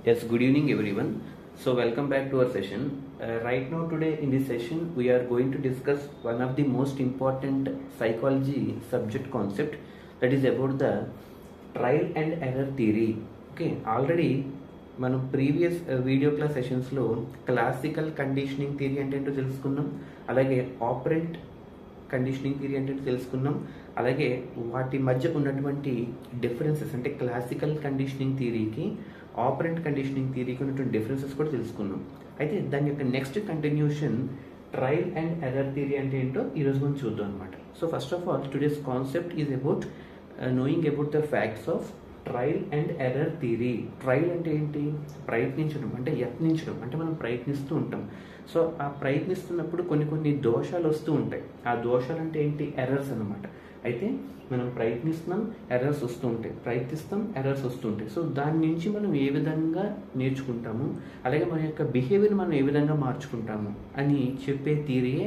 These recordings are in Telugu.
Yes, good evening everyone. So welcome back to our session. Right now today in this session we are going to discuss one of the most important psychology subject concept, that is about the trial and error theory. Okay, already మనం ప్రీవియస్ వీడియో క్లాస్ సెషన్స్లో క్లాసికల్ కండిషనింగ్ థియరీ అంటే ఏంటో తెలుసుకున్నాం, అలాగే ఆపరెంట్ కండిషనింగ్ థియరీ అంటే తెలుసుకున్నాం, అలాగే వాటి మధ్య ఉన్నటువంటి డిఫరెన్సెస్ అంటే క్లాసికల్ కండిషనింగ్ థియరీకి ఆపరెంట్ కండిషనింగ్ థియరీకి ఉన్నటువంటి డిఫరెన్సెస్ కూడా తెలుసుకున్నాం. అయితే దాని యొక్క next continuation trial and error theory అంటే ఏంటో ఈరోజు మనం చూద్దాం అనమాట. So first of all today's concept is about knowing about the facts of trial and error theory. Trial అంటే ఏంటి? ప్రయత్నించడం, అంటే యత్నించడం, అంటే మనం ప్రయత్నిస్తూ ఉంటాం. సో ఆ ప్రయత్నిస్తున్నప్పుడు కొన్ని దోషాలు వస్తూ ఉంటాయి. ఆ దోషాలు అంటే ఏంటి? ఎర్రర్స్ అనమాట. అయితే మనం ప్రయత్నిస్తున్నాం, ఎర్రర్స్ వస్తూ ఉంటాయి, ప్రయత్నిస్తాం, ఎర్రర్స్ వస్తూ ఉంటాయి. సో దాని నుంచి మనం ఏ విధంగా నేర్చుకుంటాము, అలాగే మన యొక్క బిహేవియర్ మనం ఏ విధంగా మార్చుకుంటాము అని చెప్పే థియరీయే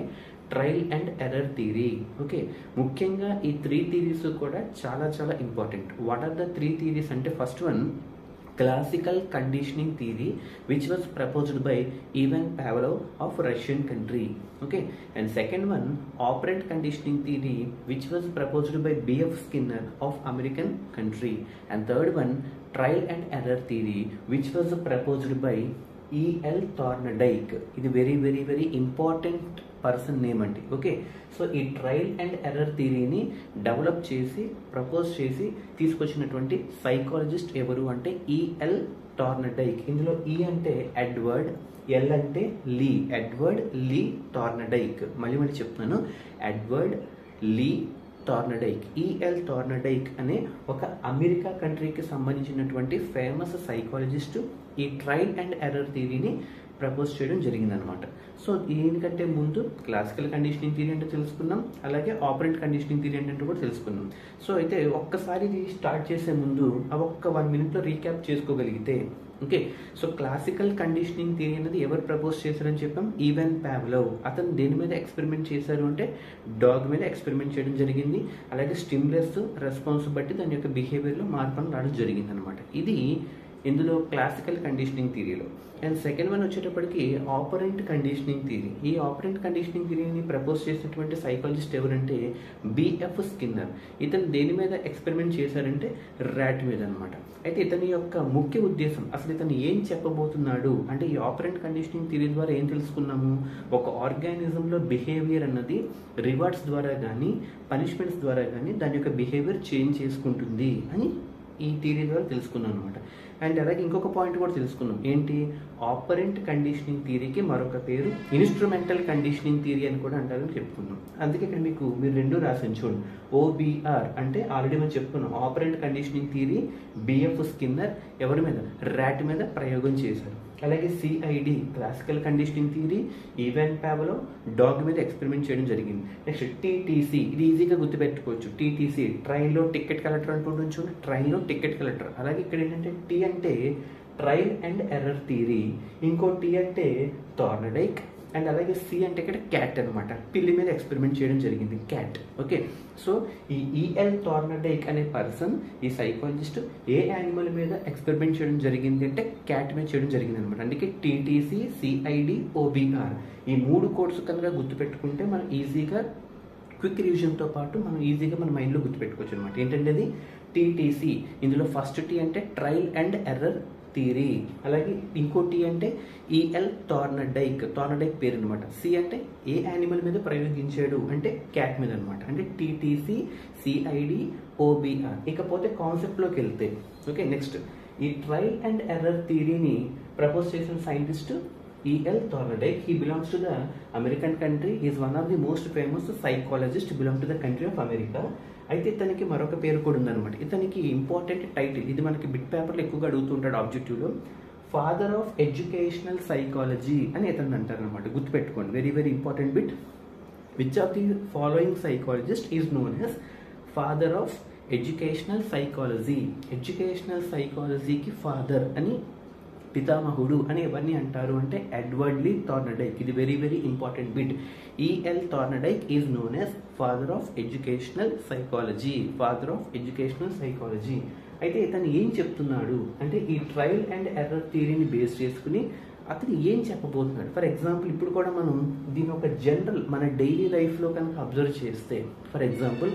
trial and error theory. Okay, ముఖ్యంగా ఈ 3 థియరీస్ కూడా చాలా చాలా important. What are the 3 theories అంటే, first one classical conditioning theory, which was proposed by Ivan Pavlov of Russian country. Okay, and second one operant conditioning theory, which was proposed by B.F. Skinner of American country. And third one trial and error theory, which was proposed by E.L. Thorndike. ఇది వెరీ ఇంపార్టెంట్ పర్సన్ నేమ్ అండి. ఓకే, సో ఈ ట్రయల్ అండ్ ఎర్రర్ థియరీని డెవలప్ చేసి ప్రపోజ్ చేసి తీసుకొచ్చినటువంటి సైకాలజిస్ట్ ఎవరు అంటే ఈఎల్ టార్నడైక్. ఇందులో ఈ అంటే ఎడ్వర్డ్, ఎల్ అంటే లీ, ఎడ్వర్డ్ లీ టార్నడైక్. మళ్ళీ చెప్తున్నాను, ఎడ్వర్డ్ లీ టార్నడైక్. ఈఎల్ టార్నడైక్ అనే ఒక అమెరికా కంట్రీకి సంబంధించినటువంటి ఫేమస్ సైకాలజిస్ట్ ఈ ట్రయల్ అండ్ ఎర్రర్ థియరీని ప్రపోజ్ చేయడం జరిగిందనమాట. సో దీనికంటే ముందు క్లాసికల్ కండిషనింగ్ థియరీ అంటే తెలుసుకున్నాం, అలాగే ఆపరెంట్ కండిషనింగ్ థియరీ అంటే కూడా తెలుసుకున్నాం. సో అయితే ఒక్కసారి ఇది స్టార్ట్ చేసే ముందు ఆ ఒక్క 1 minute రీక్యాప్ చేసుకోగలిగితే, okay, so classical conditioning theory అనేది ఎవరు ప్రపోజ్ చేశారని చెప్పాం? Even Pavlov. అతను దేని మీద ఎక్స్పెరిమెంట్ చేశారు అంటే డాగ్ మీద ఎక్స్పెరిమెంట్ చేయడం జరిగింది, అలాగే స్టిమ్యులస్ రెస్పాన్స్ బట్టి దాని యొక్క బిహేవియర్లో మార్పును రావడం జరిగింది అనమాట. ఇది ఇందులో క్లాసికల్ కండిషనింగ్ థియరీలో. అండ్ సెకండ్ వన్ వచ్చేటప్పటికి ఆపరెంట్ కండిషనింగ్ థియరీ. ఈ ఆపరెంట్ కండిషనింగ్ థియరీని ప్రపోజ్ చేసినటువంటి సైకాలజిస్ట్ ఎవరంటే బిఎఫ్ స్కిన్నర్. ఇతను దేని మీద ఎక్స్పెరిమెంట్ చేశారంటే ర్యాట్ మీద అనమాట. అయితే ఇతని యొక్క ముఖ్య ఉద్దేశం, అసలు ఇతను ఏం చెప్పబోతున్నాడు అంటే, ఈ ఆపరెంట్ కండిషనింగ్ థియరీ ద్వారా ఏం తెలుసుకున్నాము? ఒక ఆర్గానిజంలో బిహేవియర్ అన్నది రివార్డ్స్ ద్వారా కానీ పనిష్మెంట్స్ ద్వారా కానీ దాని యొక్క బిహేవియర్ చేంజ్ చేసుకుంటుంది అని ఈ థియరీ ద్వారా తెలుసుకున్నాం అనమాట. అండ్ అలాగే ఇంకొక పాయింట్ కూడా తెలుసుకున్నాం, ఏంటి? ఆపరెంట్ కండిషనింగ్ థియరీకి మరొక పేరు ఇన్స్ట్రుమెంటల్ కండిషనింగ్ థియరీ అని కూడా అంటారని చెప్పుకున్నాం. అందుకే ఇక్కడ మీరు రెండు రాసాను చూడండి, ఓబిఆర్ అంటే ఆల్రెడీ మనం చెప్పుకున్నాం. Operant conditioning theory BF Skinner ఎవరి మీద? ర్యాట్ మీద ప్రయోగం చేశారు. అలాగే CID classical conditioning theory even Pavlov dog మీద ఎక్స్పెరిమెంట్ చేయడం జరిగింది. నెక్స్ట్ టీటీసీ, ఇది ఈజీగా గుర్తుపెట్టుకోవచ్చు. టీటీసీ ట్రైన్లో టికెట్ కలెక్టర్ అంటుంటుంది చూడండి, ట్రైన్లో టికెట్ కలెక్టర్. అలాగే ఇక్కడ ఏంటంటే టీ అంటే ట్రయల్ అండ్ ఎర్రర్ థియరీ, ఇంకో టీ అంటే టార్నడైక్, అండ్ అలాగే సి అంటే ఇక్కడ క్యాట్ అనమాట. పిల్లి మీద ఎక్స్పెరిమెంట్ చేయడం జరిగింది, క్యాట్. ఓకే, సో ఈ ఈఎల్ టార్నడైక్ అనే పర్సన్, ఈ సైకాలజిస్ట్ ఏ యానిమల్ మీద ఎక్స్పెరిమెంట్ చేయడం జరిగింది అంటే క్యాట్ మీద చేయడం జరిగింది అనమాట. అందుకే టీటీసీ, సిఐడి, ఓబిఆర్ ఈ 3 కోడ్స్ కనుక గుర్తుపెట్టుకుంటే మనం ఈజీగా క్విక్ రివిజన్తో పాటు మనం ఈజీగా మన మైండ్లో గుర్తుపెట్టుకోవచ్చు అనమాట. ఏంటంటే అది టీటీసీ, ఇందులో ఫస్ట్ టీ అంటే ట్రయల్ అండ్ ఎర్రర్ థియరీ, అలాగే ఇంకో టీ అంటే ఈఎల్ టార్నడైక్, టార్నడైక్ పేరు అనమాట. సి అంటే ఏ యానిమల్ మీద ప్రయోగించాడు అంటే క్యాట్ మీద అనమాట. అంటే టీటీసీ, సిఐడి, ఓబిఆర్. ఇకపోతే కాన్సెప్ట్లోకి వెళ్తే, ఓకే, నెక్స్ట్ ఈ ట్రయల్ అండ్ ఎర్రర్ థియరీని ప్రపోజ్ చేసిన scientist EL Thorndike. He belongs to the American country. Is one of the most famous psychologist belong to the country of America. అయితే ఇతనికి మరొక పేరు కూడా ఉందన్నమాట. ఇతనికి ఇంపార్టెంట్ టైటిల్, ఇది మనకి బిట్ పేపర్లో ఎక్కువగా అడుగుతుంటాడు ఆబ్జెక్టివ్లో, ఫాదర్ ఆఫ్ ఎడ్యుకేషనల్ సైకాలజీ అని ఇతను అంటారు అనమాట. గుర్తుపెట్టుకోండి, very important bit. Which of the following psychologist is known as father of educational psychology? Educational సైకాలజీకి ఫాదర్ అని, పితామహుడు అని ఎవరిని అంటారు అంటే ఎడ్వర్డ్ లీ టార్నడైక్. ఇది very important bit. EL Thorndike is known as father of educational psychology, father of educational psychology. అయితే తను ఏం చెప్తున్నాడు అంటే ఈ ట్రయల్ అండ్ ఎర్రర్ థియరీని బేస్ చేసుకుని అతను ఏం చెప్పబోతున్నాడు. ఫర్ ఎగ్జాంపుల్ ఇప్పుడు కూడా మనం దీని ఒక జనరల్ మన డైలీ లైఫ్లో కనుక అబ్జర్వ్ చేస్తే, ఫర్ ఎగ్జాంపుల్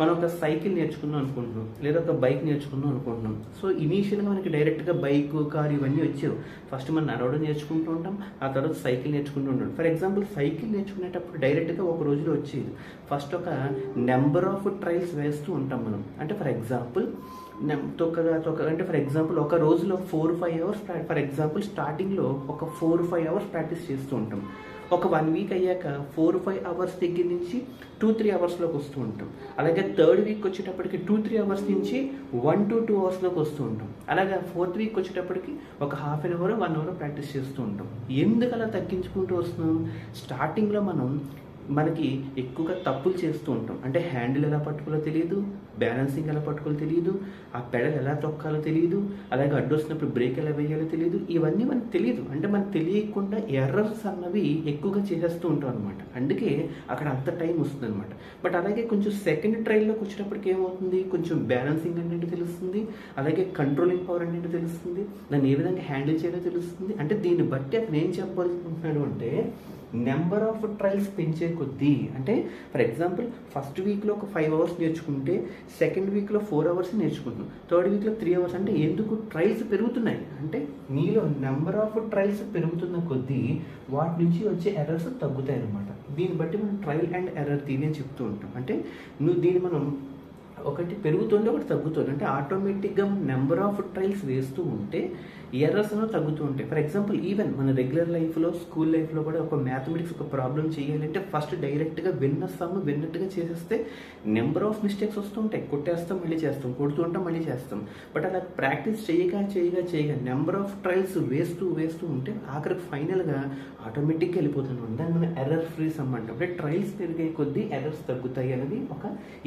మనం ఒక సైకిల్ నేర్చుకుందాం అనుకుంటున్నాం లేదా ఒక బైక్ నేర్చుకుందాం అనుకుంటున్నాం. సో ఇనీషియల్గా మనకి డైరెక్ట్గా బైక్, కార్ ఇవన్నీ వచ్చేవి. ఫస్ట్ మనం నడవడం నేర్చుకుంటూ ఉంటాం, ఆ తర్వాత సైకిల్ నేర్చుకుంటూ ఉంటాం. ఫర్ ఎగ్జాంపుల్ సైకిల్ నేర్చుకునేటప్పుడు డైరెక్ట్గా ఒక రోజులో వచ్చేది. ఫస్ట్ ఒక నెంబర్ ఆఫ్ ట్రయల్స్ వేస్తూ ఉంటాం మనం. అంటే ఫర్ ఎగ్జాంపుల్ అంటే ఫర్ ఎగ్జాంపుల్ ఒక రోజులో 4-5 అవర్స్ ఫర్ ఎగ్జాంపుల్ స్టార్టింగ్లో ఒక 4-5 అవర్స్ ప్రాక్టీస్ చేస్తూ ఉంటాం. ఒక 1 వీక్ అయ్యాక 4-5 అవర్స్ దగ్గర నుంచి 2-3 అవర్స్లోకి వస్తూ ఉంటాం. అలాగే థర్డ్ వీక్ వచ్చేటప్పటికి 2-3 అవర్స్ నుంచి 1-2 అవర్స్లోకి వస్తూ ఉంటాం. అలాగే 4th వీక్ వచ్చేటప్పటికి ఒక ½ an hour 1 hour ప్రాక్టీస్ చేస్తూ ఉంటాం. ఎందుకు అలా తగ్గించుకుంటూ వస్తున్నాం? స్టార్టింగ్లో మనకి ఎక్కువగా తప్పులు చేస్తూ ఉంటాం. అంటే హ్యాండిల్ ఎలా పట్టుకోలో తెలియదు, బ్యాలెన్సింగ్ ఎలా పట్టుకోలో తెలియదు, ఆ పెడల్ ఎలా తొక్కాలో తెలియదు, అలాగే అడ్డొస్తున్నప్పుడు బ్రేక్ ఎలా వేయాలో తెలియదు. ఇవన్నీ మనకు తెలియదు. అంటే మనకు తెలియకుండా ఎర్రర్స్ అన్నవి ఎక్కువగా చేసేస్తూ ఉంటాం అనమాట. అందుకే అక్కడ అంత టైం వస్తుంది అనమాట. బట్ అలాగే కొంచెం సెకండ్ ట్రైల్లోకి వచ్చేటప్పటికి ఏమవుతుంది, కొంచెం బ్యాలెన్సింగ్ అనేది తెలుస్తుంది, అలాగే కంట్రోలింగ్ పవర్ అనేది తెలుస్తుంది, దాన్ని ఏ విధంగా హ్యాండిల్ చేయాలో తెలుస్తుంది. అంటే దీన్ని బట్టి అతను ఏం చెప్పాలనుకుంటున్నాడు అంటే నెంబర్ ఆఫ్ ట్రయల్స్ పెంచే కొద్దీ, అంటే ఫర్ ఎగ్జాంపుల్ ఫస్ట్ వీక్లో ఒక 5 అవర్స్ నేర్చుకుంటే సెకండ్ వీక్లో 4 అవర్స్ నేర్చుకుంటున్నాం, థర్డ్ వీక్లో 3 అవర్స్. అంటే ఎందుకు ట్రయల్స్ పెరుగుతున్నాయి అంటే నీలో నెంబర్ ఆఫ్ ట్రయల్స్ పెరుగుతున్న కొద్దీ వాటి నుంచి వచ్చే ఎర్రర్స్ తగ్గుతాయి అనమాట. దీన్ని బట్టి మనం ట్రయల్ అండ్ ఎర్రర్ థియరీ అని చెప్తూ ఉంటాం. అంటే దీన్ని మనం ఒకటి పెరుగుతుంటే ఒకటి తగ్గుతుంది. అంటే ఆటోమేటిక్గా నెంబర్ ఆఫ్ ట్రయల్స్ వేస్తూ ఉంటే ఎర్రర్స్ అనేవి తగ్గుతూ ఉంటాయి. ఫర్ ఎగ్జాంపుల్ ఈవెన్ మన రెగ్యులర్ లైఫ్లో, స్కూల్ లైఫ్లో కూడా ఒక మ్యాథమెటిక్స్ ఒక ప్రాబ్లం చేయాలంటే ఫస్ట్ డైరెక్ట్గా విన్నట్టుగా చేసేస్తే నెంబర్ ఆఫ్ మిస్టేక్స్ వస్తూ ఉంటాయి. కొట్టేస్తాం మళ్ళీ చేస్తాం, కొడుతూ ఉంటాం మళ్ళీ చేస్తాం. బట్ అలా ప్రాక్టీస్ చేయగా నెంబర్ ఆఫ్ ట్రయల్స్ వేస్తూ ఉంటే ఆఖరికి ఫైనల్గా ఆటోమేటిక్గా వెళ్ళిపోతున్నాం. దాన్ని మనం ఎర్రర్ ఫ్రీ సమ్ అంటాం. అంటే ట్రయల్స్ పెరిగే కొద్దీ ఎర్రర్స్ తగ్గుతాయి అనేది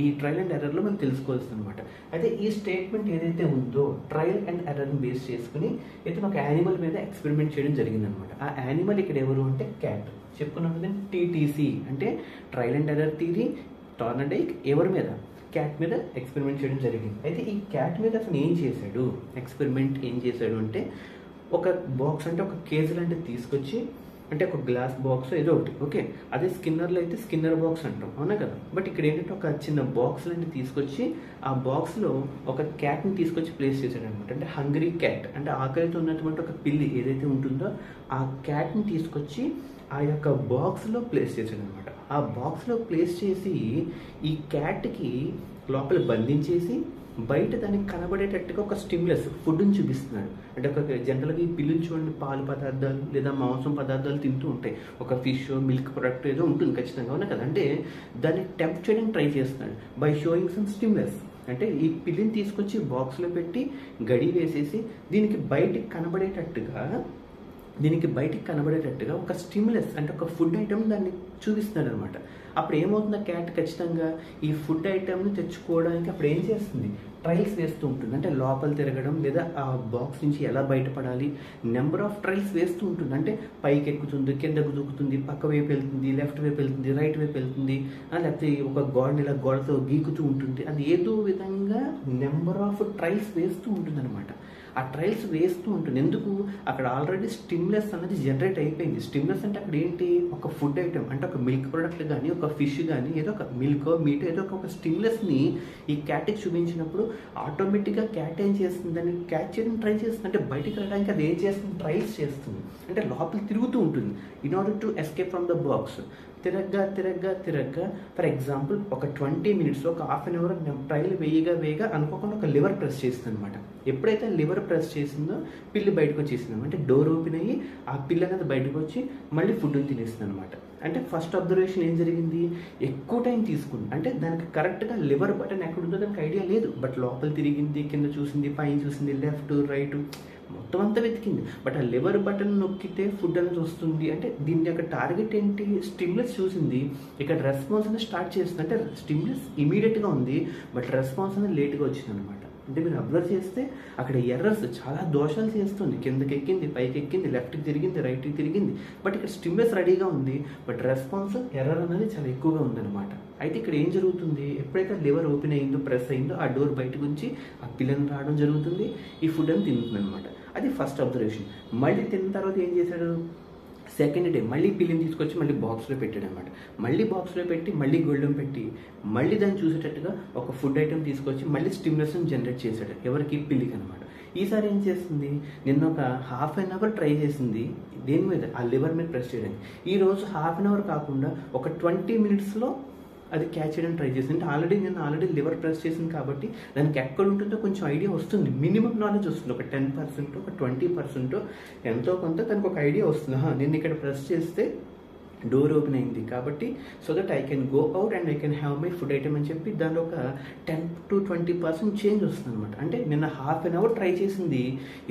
ఈ ట్రయల్ అండ్ ఎర్రర్లో మనం తెలుసుకోవాల్సింది అనమాట. అయితే ఈ స్టేట్మెంట్ ఏదైతే ఉందో ట్రయల్ అండ్ ఎర్రర్ని బేస్ చేసుకుని ఇతను ఒక యానిమల్ మీద ఎక్స్పెరిమెంట్ చేయడం జరిగిందనమాట. ఆ యానిమల్ ఇక్కడ ఎవరు అంటే క్యాట్. చెప్పుకున్నది టీటీసీ అంటే ట్రయల్ అండ్ ఎర్రర్ థియరీ, టార్నడైక్ ఎవరి మీద, క్యాట్ మీద ఎక్స్పెరిమెంట్ చేయడం జరిగింది. అయితే ఈ క్యాట్ మీద అతను ఎక్స్పెరిమెంట్ ఏం చేశాడు అంటే ఒక బాక్స్ అంటే ఒక కేజ్ లాంటిది తీసుకొచ్చి, అంటే ఒక గ్లాస్ బాక్స్ ఏదో ఒకటి, ఓకే, అదే స్కిన్నర్లో అయితే స్కిన్నర్ బాక్స్ అంటాం, అవునా కదా. బట్ ఇక్కడ ఏంటంటే ఒక చిన్న బాక్స్ లాంటి తీసుకొచ్చి ఆ బాక్స్లో ఒక క్యాట్ని తీసుకొచ్చి ప్లేస్ చేశాడు అనమాట. అంటే హంగ్రీ క్యాట్, అంటే ఆకలితో ఉన్నటువంటి ఒక పిల్లి ఏదైతే ఉంటుందో ఆ క్యాట్ని తీసుకొచ్చి ఆ యొక్క బాక్స్లో ప్లేస్ చేశాడు అనమాట. ఆ బాక్స్లో ప్లేస్ చేసి ఈ క్యాట్కి లోపల బంధించేసి బయట దానికి కనబడేటట్టుగా ఒక స్టిమ్యులస్ ఫుడ్ని చూపిస్తున్నాడు. అంటే ఒక జనరల్గా ఈ పిల్లులు చూడండి పాలు పదార్థాలు లేదా మాంసం పదార్థాలు తింటూ ఉంటాయి. ఒక ఫిష్, మిల్క్ ప్రొడక్ట్ ఏదో ఉంటుంది ఖచ్చితంగా, అవునా కదా. అంటే దాన్ని టెంప్ట్ చేయడానికి ట్రై చేస్తున్నాడు బై షోయింగ్ సమ్ స్టిమ్యులస్. అంటే ఈ పిల్లిని తీసుకొచ్చి బాక్స్లో పెట్టి గడి వేసేసి దీనికి బయటికి కనబడేటట్టుగా ఒక స్టిమ్యులస్ అంటే ఒక ఫుడ్ ఐటమ్ దాన్ని చూపిస్తున్నాడు అనమాట. అప్పుడు ఏమవుతుంది, క్యాట్ ఖచ్చితంగా ఈ ఫుడ్ ఐటమ్ని తెచ్చుకోవడానికి అప్పుడు ఏం చేస్తుంది, ట్రయల్స్ వేస్తూ ఉంటుంది. అంటే లోపల తిరగడం లేదా ఆ బాక్స్ నుంచి ఎలా బయటపడాలి, నెంబర్ ఆఫ్ ట్రయల్స్ వేస్తూ ఉంటుంది. అంటే పైకి ఎక్కుతుంది, కిందకు దూకుతుంది, పక్క వైపు వెళ్తుంది, లెఫ్ట్ వైపు వెళ్తుంది, రైట్ వైపు వెళ్తుంది, లేకపోతే ఒక గోడతో గీకుతూ ఉంటుంది. అది ఏదో విధంగా నెంబర్ ఆఫ్ ట్రయల్స్ వేస్తూ ఉంటుంది అనమాట. ఆ ట్రయల్స్ వేస్తూ ఉంటుంది. ఎందుకు, అక్కడ ఆల్రెడీ స్టిమ్యులస్ అనేది జనరేట్ అయిపోయింది. స్టిమ్యులస్ అంటే అక్కడ ఏంటి, ఒక ఫుడ్ ఐటమ్ అంటే ఒక మిల్క్ ప్రోడక్ట్ కానీ ఒక ఫిష్ కానీ ఏదో ఒక మిల్క్ మీట్ ఏదో ఒక స్టిమ్యులస్ని ఈ క్యాట్కి చూపించినప్పుడు ఆటోమేటిక్గా క్యాట్ ఏం చేస్తుంది, దాన్ని క్యాచ్ చేయడం ట్రై చేస్తుంది. అంటే బయటికి రావడానికి అది ఏం చేస్తుంది, ట్రయల్స్ చేస్తుంది. అంటే లోపల తిరుగుతూ ఉంటుంది in order to escape from the box. తిరగ్గా ఫర్ ఎగ్జాంపుల్ ఒక 20 minutes ఒక ½ an hour ట్రయల్ వేయగా అనుకోకుండా ఒక లివర్ ప్రెస్ చేస్తుంది అనమాట. ఎప్పుడైతే లివర్ ప్రెస్ చేసిందో పిల్లి బయటకు వచ్చేసింది. అంటే డోర్ ఓపెన్ అయ్యి ఆ పిల్లి అనేది బయటకు వచ్చి మళ్ళీ ఫుడ్ తినేస్తుంది అనమాట. అంటే ఫస్ట్ అబ్జర్వేషన్ ఏం జరిగింది, ఎక్కువ టైం తీసుకుంది. అంటే దానికి కరెక్ట్గా లివర్ బటన్ ఎక్కడ ఉందో దానికి ఐడియా లేదు. బట్ లోపల తిరిగింది, కింద చూసింది, పైన చూసింది, లెఫ్ట్ రైట్ మొత్తం అంతా వెతికింది. బట్ ఆ లివర్ బటన్ నొక్కితే ఫుడ్ అనేది వస్తుంది. అంటే దీని యొక్క టార్గెట్ ఏంటి, స్టిమ్యులస్ చూసింది, ఇక్కడ రెస్పాన్స్ అనేది స్టార్ట్ చేస్తుంది. అంటే స్టిమ్యులస్ ఇమీడియట్గా ఉంది బట్ రెస్పాన్స్ అనేది లేట్గా వచ్చింది అనమాట. అంటే మీరు అబ్జర్వ్ చేస్తే అక్కడ ఎర్రర్స్ చాలా దోషాలు చేస్తుంది. కిందకి ఎక్కింది, పైకి ఎక్కింది, లెఫ్ట్కి తిరిగింది, రైట్కి తిరిగింది. బట్ ఇక్కడ స్టిమ్యులస్ రెడీగా ఉంది బట్ రెస్పాన్స్ ఎర్రర్ అనేది చాలా ఎక్కువగా ఉందన్నమాట. అయితే ఇక్కడ ఏం జరుగుతుంది, ఎప్పుడైతే లివర్ ఓపెన్ అయిందో, ప్రెస్ అయిందో, ఆ డోర్ బయటకు నుంచి ఆ పిల్లని రావడం జరుగుతుంది, ఈ ఫుడ్ అని తింటుంది అనమాట. అది ఫస్ట్ అబ్జర్వేషన్. మళ్ళీ తిన్న తర్వాత ఏం చేశాడు, సెకండ్ డే మళ్ళీ పిల్లిని తీసుకొచ్చి మళ్ళీ బాక్స్లో పెట్టాడు అనమాట. మళ్ళీ బాక్స్లో పెట్టి మళ్ళీ గొళ్ళెం పెట్టి మళ్ళీ దాన్ని చూసేటట్టుగా ఒక ఫుడ్ ఐటమ్ తీసుకొచ్చి మళ్ళీ స్టిమ్యులస్ని జనరేట్ చేశాడు. ఎవరికి, పిల్లికి అనమాట. ఈసారి ఏం చేస్తుంది, నిన్న ఒక హాఫ్ అన్ అవర్ ట్రై చేసింది దేని మీద, ఆ లివర్ మీద ప్రెస్ చేయడానికి. ఈరోజు హాఫ్ అన్ అవర్ కాకుండా ఒక 20 minutesలో అది క్యాచ్ చేయడానికి ట్రై చేసింది. అంటే నేను ఆల్రెడీ లివర్ ప్రెస్ చేసింది కాబట్టి దానికి ఎక్కడ ఉంటుందో కొంచెం ఐడియా వస్తుంది, మినిమం నాలెడ్జ్ వస్తుంది. ఒక 10%, ఒక 20% ఎంతో కొంత తనకు ఒక ఐడియా వస్తుంది. నేను ఇక్కడ ప్రెస్ చేస్తే డోర్ ఓపెన్ అయింది కాబట్టి so that I can go out and I can have my food item అని చెప్పి దానిలో ఒక 10 to 20% చేంజ్ వస్తుంది అనమాట. అంటే నిన్న హాఫ్ అన్ అవర్ ట్రై చేసింది,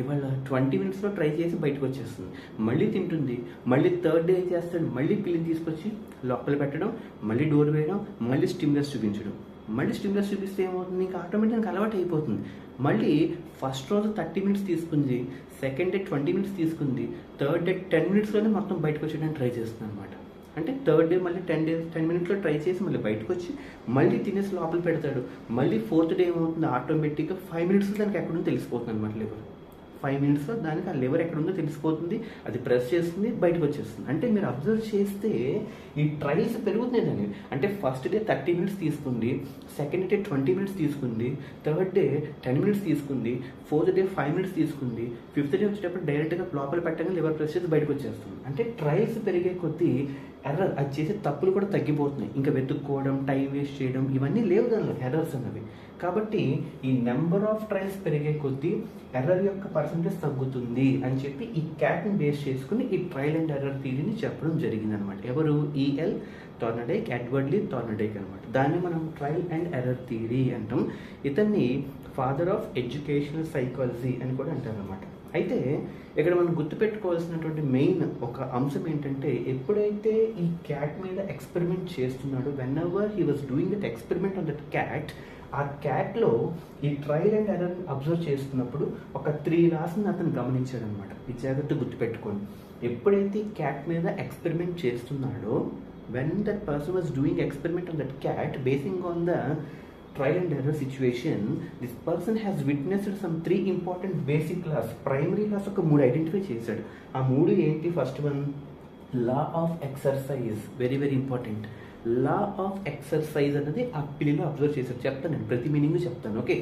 ఇవాళ 20 minutesలో ట్రై చేసి బయటకు వచ్చేస్తుంది. మళ్ళీ తింటుంది, మళ్ళీ థర్డ్ డే చేస్తాడు, మళ్ళీ పిల్లిని తీసుకొచ్చి లోపల పెట్టడం, మళ్ళీ డోర్ వేయడం, మళ్ళీ స్టిమ్యులస్ చూపించడం. మళ్ళీ స్టిమ్యులస్ చూపిస్తే ఏమవుతుంది, ఇంకా ఆటోమేటిక్గా అలవాటు అయిపోతుంది. మళ్ళీ ఫస్ట్ రోజు 30 minutes తీసుకుంది, సెకండ్ డే 20 minutes తీసుకుంది, థర్డ్ డే 10 minutesలోనే మొత్తం బయటకు వచ్చేయడానికి ట్రై చేస్తుంది అనమాట. అంటే థర్డ్ డే మళ్ళీ 10 minutesలో ట్రై చేసి మళ్ళీ బయటకు వచ్చి మళ్ళీ తినేసి లోపల పెడతాడు. మళ్ళీ ఫోర్త్ డే ఏమవుతుంది, ఆటోమేటిక్గా 5 minutesలో దానికి ఎక్కడుందో తెలిసిపోతుంది అనమాట లివర్. 5 minutesలో దానికి ఆ లివర్ ఎక్కడుందో తెలిసిపోతుంది, అది ప్రెస్ చేస్తుంది, బయటకు వచ్చేస్తుంది. అంటే మీరు అబ్జర్వ్ చేస్తే ఈ ట్రయల్స్ పెరుగుతున్నాయి దాన్ని. అంటే ఫస్ట్ డే 30 minutes తీసుకుంది, సెకండ్ డే 20 minutes తీసుకుంది, థర్డ్ డే 10 minutes తీసుకుంది, ఫోర్త్ డే 5 minutes తీసుకుంది, ఫిఫ్త్ డే వచ్చేటప్పుడు డైరెక్ట్గా లోపల పెట్టగా లివర్ ప్రెస్ చేసి బయటకు వచ్చేస్తుంది. అంటే ట్రయల్స్ పెరిగే కొద్దీ ఎర్రర్, అది చేసే తప్పులు కూడా తగ్గిపోతున్నాయి. ఇంకా వెతుక్కోవడం, టైం వేస్ట్ చేయడం, ఇవన్నీ లేవు దానిలో ఎర్రర్స్ అన్నవి. కాబట్టి ఈ నెంబర్ ఆఫ్ ట్రయల్స్ పెరిగే కొద్దీ ఎర్రర్ యొక్క పర్సంటేజ్ తగ్గుతుంది అని చెప్పి ఈ క్యాట్ని బేస్ చేసుకుని ఈ ట్రయల్ అండ్ ఎర్రర్ థియరీని చెప్పడం జరిగింది అనమాట. ఎవరు, ఈఎల్ థార్నడైక్, ఎడ్వర్డ్ లీ థార్నడైక్ అనమాట. దాన్ని మనం ట్రయల్ అండ్ ఎర్రర్ థియరీ అంటాం. ఇతన్ని ఫాదర్ ఆఫ్ ఎడ్యుకేషనల్ సైకాలజీ అని కూడా అంటారు అనమాట. అయితే ఇక్కడ మనం గుర్తుపెట్టుకోవాల్సినటువంటి మెయిన్ ఒక అంశం ఏంటంటే, ఎప్పుడైతే ఈ క్యాట్ మీద ఎక్స్పెరిమెంట్ చేస్తున్నాడో, when ever he was doing that experiment on that cat, ఆ క్యాట్లో ఈ ట్రయల్ అండ్ ఎర్రర్ అబ్జర్వ్ చేస్తున్నప్పుడు ఒక 3 laws అతను గమనించాడు అనమాట. ఈ జాగ్రత్త గుర్తుపెట్టుకోండి. ఎప్పుడైతే క్యాట్ మీద ఎక్స్పెరిమెంట్ చేస్తున్నాడో, when that person was doing experiment on that cat, basing on the trial and error situation, this person has witnessed some 3 important basic laws. Primary laws ఒక 3 ఐడెంటిఫై చేశాడు. ఆ 3 ఏంటి, first one law of exercise, very very important. Law of exercise అనేది ఆ పిల్లిలో అబ్జర్వ్ చేశాడు. చెప్తాను నేను, ప్రతి మీనింగ్ చెప్తాను. ఓకే,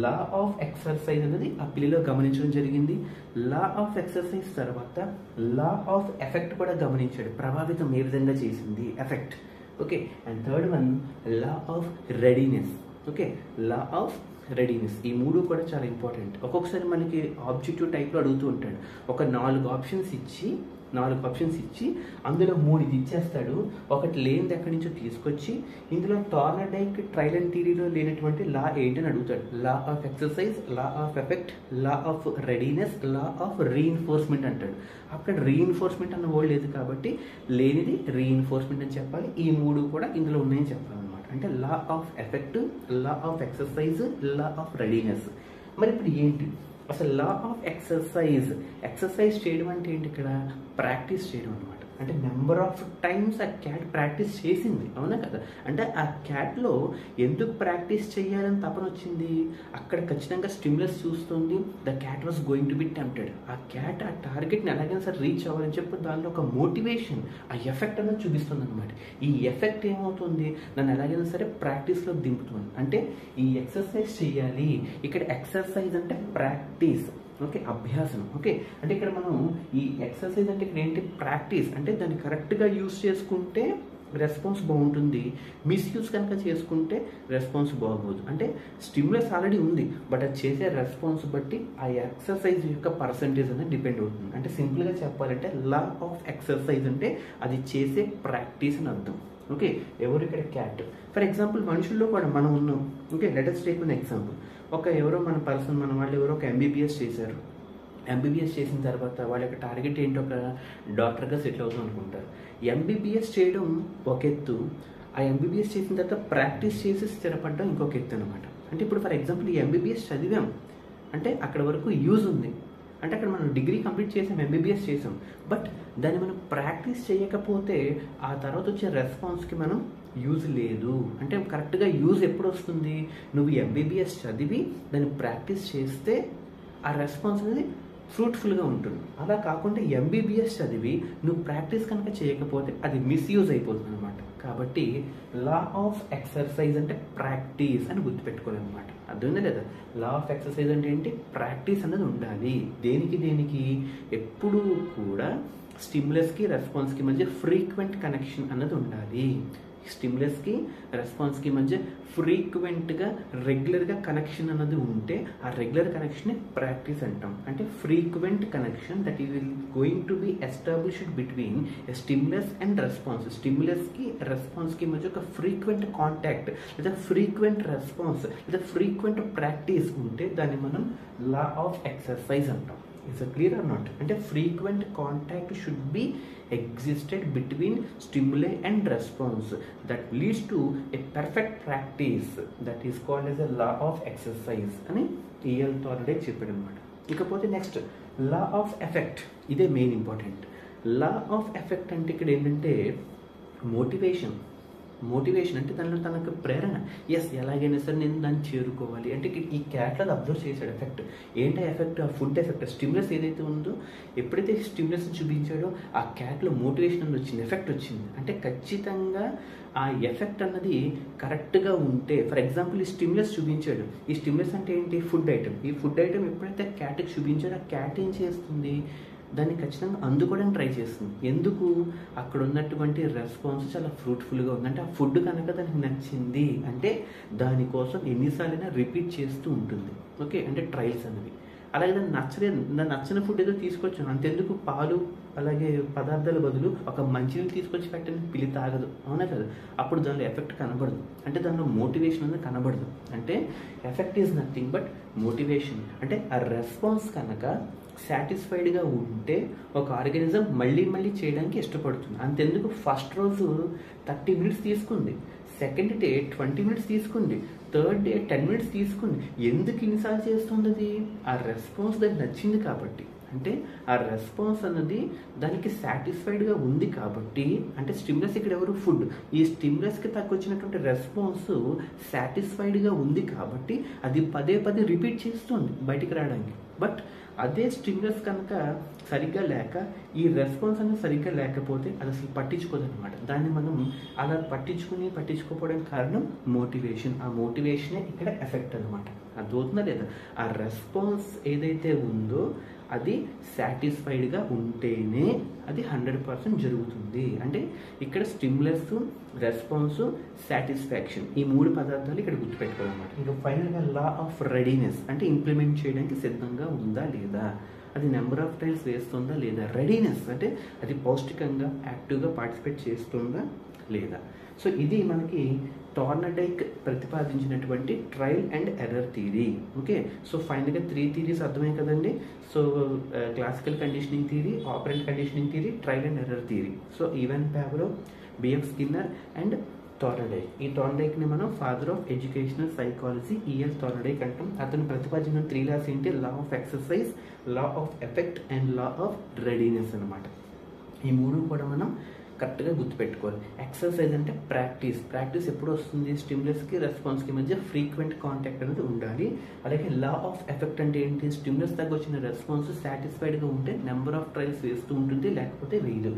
లా ఆఫ్ ఎక్సర్సైజ్ అనేది ఆ పిల్లిలో గమనించడం జరిగింది. లా ఆఫ్ ఎక్సర్సైజ్ తర్వాత లా ఆఫ్ ఎఫెక్ట్ కూడా గమనించాడు, ప్రభావితం ఏ విధంగా చేసింది, effect. Okay, and third one law of readiness. Okay, law of readiness. ఈ 3 కూడా చాలా ఇంపార్టెంట్. ఒక్కొక్కసారి మనకి ఆబ్జెక్టివ్ టైప్లో అడుగుతూ ఉంటాడు. ఒక 4 ఆప్షన్స్ ఇచ్చి అందులో 3 ఇచ్చేస్తాడు. ఒకటి లేనిది ఎక్కడి నుంచో తీసుకొచ్చి ఇందులో థార్నడైక్ ట్రయల్ అండ్ థియరీలో లేనటువంటి లా ఏంటని అడుగుతాడు. లా of exercise, law of effect, law of readiness, law of reinforcement అంటాడు. అక్కడ రీఇన్ఫోర్స్మెంట్ అన్న వర్డ్ లేదు కాబట్టి లేనిది రీఇన్ఫోర్స్మెంట్ అని చెప్పాలి. ఈ 3 కూడా ఇందులో ఉన్నాయని చెప్పాలన్నమాట. అంటే లా of effect, law of exercise, law of readiness. మరి ఇప్పుడు ఏంటి అసలు లా ఆఫ్ ఎక్సర్సైజ్ చేయడం అంటే ఏంటి, ఇక్కడ ప్రాక్టీస్ చేయడం అనమాట. అంటే నెంబర్ ఆఫ్ టైమ్స్ ఆ క్యాట్ ప్రాక్టీస్ చేసింది, అవునా కదా. అంటే ఆ క్యాట్లో ఎందుకు ప్రాక్టీస్ చేయాలని తపన వచ్చింది, అక్కడ ఖచ్చితంగా స్టిమ్యులస్ చూస్తుంది. The cat was going to be tempted. ఆ క్యాట్ ఆ టార్గెట్ని ఎలాగైనా సరే రీచ్ అవ్వాలని చెప్పి దానిలో ఒక మోటివేషన్, ఆ ఎఫెక్ట్ అనేది చూపిస్తుంది అనమాట. ఈ ఎఫెక్ట్ ఏమవుతుంది, నన్ను ఎలాగైనా సరే ప్రాక్టీస్లో దింపుతుంది. అంటే ఈ ఎక్సర్సైజ్ చేయాలి. ఇక్కడ ఎక్సర్సైజ్ అంటే ప్రాక్టీస్, ఓకే, అభ్యాసం. ఓకే, అంటే ఇక్కడ మనం ఈ ఎక్సర్సైజ్ అంటే ఇక్కడ ఏంటి, ప్రాక్టీస్. అంటే దాన్ని కరెక్ట్గా యూజ్ చేసుకుంటే రెస్పాన్స్ బాగుంటుంది, మిస్యూజ్ కనుక చేసుకుంటే రెస్పాన్స్ బాగోదు. అంటే స్టిమ్యులస్ ఆల్రెడీ ఉంది, బట్ అది చేసే రెస్పాన్స్ బట్టి ఆ ఎక్సర్సైజ్ యొక్క పర్సంటేజ్ అనేది డిపెండ్ అవుతుంది. అంటే సింపుల్గా చెప్పాలంటే లా ఆఫ్ ఎక్సర్సైజ్ అంటే అది చేసే ప్రాక్టీస్ అని అర్థం. ఓకే, ఎవరు ఇక్కడ క్యాట్. ఫర్ ఎగ్జాంపుల్ మనుషుల్లో కూడా మనం ఉన్నాం. Okay, let us take an example. ఎవరో మన పర్సన్, మన వాళ్ళు ఎవరో ఒక ఎంబీబీఎస్ చేశారు. ఎంబీబీఎస్ చేసిన తర్వాత వాళ్ళ యొక్క టార్గెట్ ఏంటో ఒక డాక్టర్గా సెటిల్ అవుతాం అనుకుంటారు. ఎంబీబీఎస్ చేయడం ఒక ఎత్తు, ఆ ఎంబీబీఎస్ చేసిన తర్వాత ప్రాక్టీస్ చేసి స్థిరపడడం ఇంకొక ఎత్తు అనమాట. అంటే ఇప్పుడు ఫర్ ఎగ్జాంపుల్ ఈ ఎంబీబీఎస్ చదివాం అంటే అక్కడ వరకు యూజ్ ఉంది. అంటే అక్కడ మనం డిగ్రీ కంప్లీట్ చేసాం, ఎంబీబీఎస్ చేసాం, బట్ దాన్ని మనం ప్రాక్టీస్ చేయకపోతే ఆ తర్వాత వచ్చే రెస్పాన్స్కి మనం యూజ్ లేదు. అంటే కరెక్ట్గా యూజ్ ఎప్పుడు వస్తుంది, నువ్వు ఎంబీబీఎస్ చదివి దాన్ని ప్రాక్టీస్ చేస్తే ఆ రెస్పాన్స్ అనేది ఫ్రూట్ఫుల్గా ఉంటుంది. అలా కాకుండా ఎంబీబీఎస్ చదివి నువ్వు ప్రాక్టీస్ కనుక చేయకపోతే అది మిస్యూజ్ అయిపోతుంది అనమాట. కాబట్టి లా ఆఫ్ ఎక్సర్సైజ్ అంటే ప్రాక్టీస్ అని గుర్తుపెట్టుకోవాలన్నమాట. అర్థమైందా లేదా? లా ఆఫ్ ఎక్సర్సైజ్ అంటే ఏంటి? ప్రాక్టీస్ అనేది ఉండాలి. దేనికి ఎప్పుడూ కూడా స్టిమ్యులస్కి రెస్పాన్స్కి మధ్య ఫ్రీక్వెంట్ కనెక్షన్ అన్నది ఉండాలి. స్టిమ్యులస్కి రెస్పాన్స్కి మధ్య ఫ్రీక్వెంట్గా రెగ్యులర్గా కనెక్షన్ అన్నది ఉంటే ఆ రెగ్యులర్ కనెక్షన్ ప్రాక్టీస్ అంటాం. అంటే ఫ్రీక్వెంట్ కనెక్షన్ దట్ ఈ will going to be established between stimulus and response. స్టిమ్యులస్కి రెస్పాన్స్కి మధ్య ఒక ఫ్రీక్వెంట్ కాంటాక్ట్ లేదా ఫ్రీక్వెంట్ రెస్పాన్స్ లేదా ఫ్రీక్వెంట్ ప్రాక్టీస్ ఉంటే దాన్ని మనం లా ఆఫ్ ఎక్సర్సైజ్ అంటాం. Is it clear or not? అంటే frequent contact should be existed between stimuli and response that leads to a perfect practice that is called as a law of exercise అని ఈఎల్ థార్న్డైక్ చెప్పాడు అనమాట. ఇకపోతే నెక్స్ట్ లా ఆఫ్ ఎఫెక్ట్. ఇదే main important. Law of effect అంటే ఇక్కడ ఏంటంటే మోటివేషన్ అంటే దానిలో తనకు ప్రేరణ. ఎస్, ఎలాగైనా సరే నేను దాన్ని చేరుకోవాలి అంటే ఈ క్యాట్లో అది అబ్జర్వ్ చేశాడు ఎఫెక్ట్. ఏంటి ఎఫెక్ట్? ఆ ఫుడ్ ఎఫెక్ట్. స్టిమ్యులస్ ఏదైతే ఉందో ఎప్పుడైతే స్టిమ్యులస్ని చూపించాడో ఆ క్యాట్లో మోటివేషన్ అనేది వచ్చింది, ఎఫెక్ట్ వచ్చింది. అంటే ఖచ్చితంగా ఆ ఎఫెక్ట్ అన్నది కరెక్ట్గా ఉంటే, ఫర్ ఎగ్జాంపుల్ ఈ స్టిమ్యులస్ చూపించాడు. ఈ స్టిమ్యులస్ అంటే ఏంటి? Food item. ఈ ఫుడ్ ఐటమ్ ఎప్పుడైతే క్యాట్కి చూపించాడో ఆ క్యాట్ ఏం చేస్తుంది? దాన్ని ఖచ్చితంగా అందుకోవడానికి ట్రై చేస్తుంది. ఎందుకు? అక్కడ ఉన్నటువంటి రెస్పాన్స్ చాలా ఫ్రూట్ఫుల్గా ఉంది. అంటే ఆ ఫుడ్ కనుక దానికి నచ్చింది అంటే దానికోసం ఎన్నిసార్లైనా రిపీట్ చేస్తూ ఉంటుంది. ఓకే, అంటే ట్రయల్స్ అనేవి. అలాగే దాన్ని నచ్చలేదు, దాన్ని నచ్చిన ఫుడ్ ఏదో తీసుకొచ్చాను అంతెందుకు, పాలు అలాగే పదార్థాల బదులు ఒక మంచినీళ్ళు తీసుకొచ్చి పెట్టని పిలి తాగదు, అవునా కదా? అప్పుడు దానిలో ఎఫెక్ట్ కనబడదు. అంటే దానిలో మోటివేషన్ అనేది కనబడదు. అంటే effect is nothing but motivation. అంటే ఆ రెస్పాన్స్ కనుక సాటిస్ఫైడ్గా ఉంటే ఒక ఆర్గానిజం మళ్ళీ చేయడానికి ఇష్టపడుతుంది. అంతెందుకు ఫస్ట్ రోజు 30 minutes తీసుకుంది, సెకండ్ డే 20 minutes తీసుకుంది, థర్డ్ డే 10 minutes తీసుకుంది. ఎందుకు ఇన్నిసార్లు చేస్తుంది? అది ఆ రెస్పాన్స్ దానికి నచ్చింది కాబట్టి. అంటే ఆ రెస్పాన్స్ అన్నది దానికి సాటిస్ఫైడ్గా ఉంది కాబట్టి. అంటే స్టిమ్యులస్ ఇక్కడ ఎవరు? ఫుడ్. ఈ స్టిమ్యులస్కి తగ్గొచ్చినటువంటి రెస్పాన్స్ సాటిస్ఫైడ్గా ఉంది కాబట్టి అది పదే రిపీట్ చేస్తుంది బయటికి రావడానికి. బట్ అదే స్టిమ్యులస్ కనుక సరిగ్గా లేక ఈ రెస్పాన్స్ అనేది సరిగ్గా లేకపోతే అది అసలు పట్టించుకోదు అనమాట. దాన్ని మనం అలా పట్టించుకోకపోవడానికి కారణం మోటివేషన్. ఆ మోటివేషనే ఇక్కడ ఎఫెక్ట్ అనమాట. అది అవుతుందా లేదా? ఆ రెస్పాన్స్ ఏదైతే ఉందో అది సాటిస్ఫైడ్గా ఉంటేనే అది 100% జరుగుతుంది. అంటే ఇక్కడ స్టిమ్యులస్, రెస్పాన్స్, సాటిస్ఫాక్షన్ ఈ 3 పదార్థాలు ఇక్కడ గుర్తుపెట్టుకోవాలన్నమాట. ఇంకా ఫైనల్గా లా ఆఫ్ రెడీనెస్ అంటే ఇంప్లిమెంట్ చేయడానికి సిద్ధంగా ఉందా లేదా, అది నెంబర్ ఆఫ్ టైమ్స్ వేస్తుందా లేదా. రెడీనెస్ అంటే అది పౌష్టికంగా యాక్టివ్గా పార్టిసిపేట్ చేస్తుందా లేదా. సో ఇది మనకి థార్న్డైక్ ప్రతిపాదించినటువంటి trial and error theory. Okay, so ఫైనల్గా 3 థియరీస్ అర్థమై కదండి. So classical conditioning theory, operant conditioning theory, trial and error theory. So even Pavlov, BF Skinner and Thorndike. ఈ థార్న్డైక్ని మనం father of educational psychology EL Thorndike అంటాం. అతను ప్రతిపాదించిన 3 laws ఏంటి? Law of exercise, law of effect and law of readiness అనమాట. ఈ 3 కూడా మనం కరెక్ట్గా గుర్తుపెట్టుకోవాలి. ఎక్సర్సైజ్ అంటే ప్రాక్టీస్ ఎప్పుడు వస్తుంది? స్టిమ్యులస్కి రెస్పాన్స్కి మధ్య ఫ్రీక్వెంట్ కాంటాక్ట్ అనేది ఉండాలి. అలాగే లా ఆఫ్ ఎఫెక్ట్ అంటే ఏంటి? స్టిమ్యులస్ దగ్గర వచ్చిన రెస్పాన్స్ సాటిస్ఫైడ్గా ఉంటే నెంబర్ ఆఫ్ ట్రయల్స్ వేస్తూ ఉంటుంది, లేకపోతే వేయదు.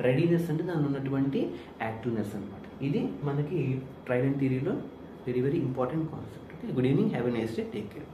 రెడీనెస్ అంటే దాని ఉన్నటువంటి యాక్టివ్నెస్ అనమాట. ఇది మనకి ట్రయల్ అండ్ థియరీలో very important concept. Okay, good evening, have a nice day, take care.